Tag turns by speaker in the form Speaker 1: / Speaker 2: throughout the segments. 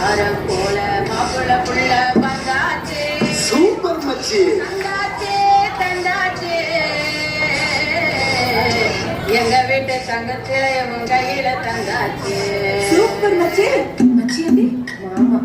Speaker 1: மரம் போல மாப்பிள புள்ள வந்தாச்சு.
Speaker 2: சூப்பர் மச்சி.
Speaker 1: தந்தாச்சே தந்தாச்சே எங்க வீட்டு தங்கச்சி உன் கையில தந்தாச்சு.
Speaker 3: சூப்பர் மச்சி. மச்சி అండి
Speaker 1: மாமா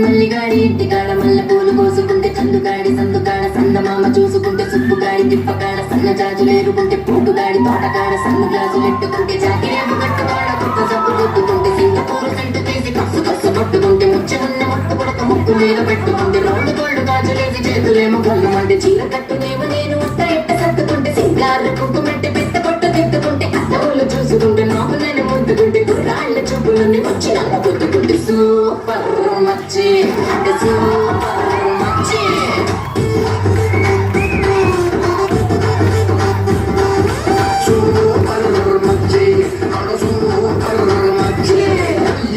Speaker 1: మల్లిగాడి ఇంటికాడ మల్లె పూలు కోసుకుంటే చందుగాడి సందుకాడ సందమామ చూసుకుంటే సుప్పుగాడి తిప్పకాడ సన్న జాజులు ఏరుకుంటే పోటుగాడి తోటకాడ సన్న గ్లాసులు ఎట్టుకుంటే జాకిరేపు కట్టుకాడ కొత్త సబ్బు కొట్టుకుంటే సింగపూరు సెంటు తీసి కస్సు కస్సు కొట్టుకుంటే ముచ్చి ఉన్న మొట్టు కొడక ముక్కు మీద పెట్టుకుంటే రోడ్డు గోల్డ్ గాజులేసి చేతులేమో గొల్లమంటే చీర కట్టునేమో నేను వస్త ఎట్ట సత్తుకుంటే సింగారు కుంకుమెట్టి పెద్ద కొట్టు తిట్టుకుంటే అద్దవులు చూసుకుంటే నాకు నేను ముద్దుకుంటే గుర్రాళ్ళ చూపులని వచ్చి నన్ను గుద్దుకుంటే సూపర్ మచ్చి సూపర్ మచ్చి.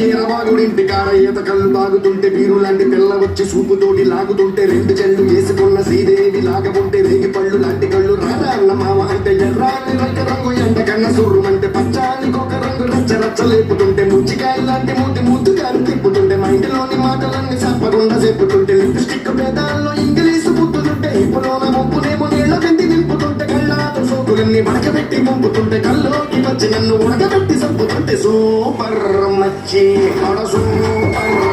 Speaker 2: ఈరబాగుడింటి కాడ ఈత కళ్ళు తాగుతుంటే వీరు లాంటి పిల్ల వచ్చి సూపుతోటి లాగుతుంటే రెండు చెళ్ళు వేసుకున్న శ్రీదేవి లాగకుంటే రేగి పళ్ళు లాంటి కళ్ళు రారా అన్న మామ అంటే ఎర్రాని రంగ రంగు ఎండ కన్న సుర్రుమంటే పచ్చానికి ఒక రంగు రచ్చ రచ్చ లేపుతుంటే ముచ్చికాయ లాంటి మూతి ముద్దుగాలు తిప్పుతుంటే మా ఇంటిలోని మాటలన్నీ చెప్పకుండా చెప్పుతుంటే లిప్స్టిక్ పేదాల్లో ఇంగ్లీషు పుట్టుతుంటే ఇప్పులోన ముప్పునేమో నీళ్ళ పెంది నింపుతుంటే కళ్ళాతో సోకులన్నీ వడకబెట్టి పంపుతుంటే కల్లోకి వచ్చి నన్ను ఉడకబెట్టి చంపుతుంటే సూపర్ మచ్చి సూపర్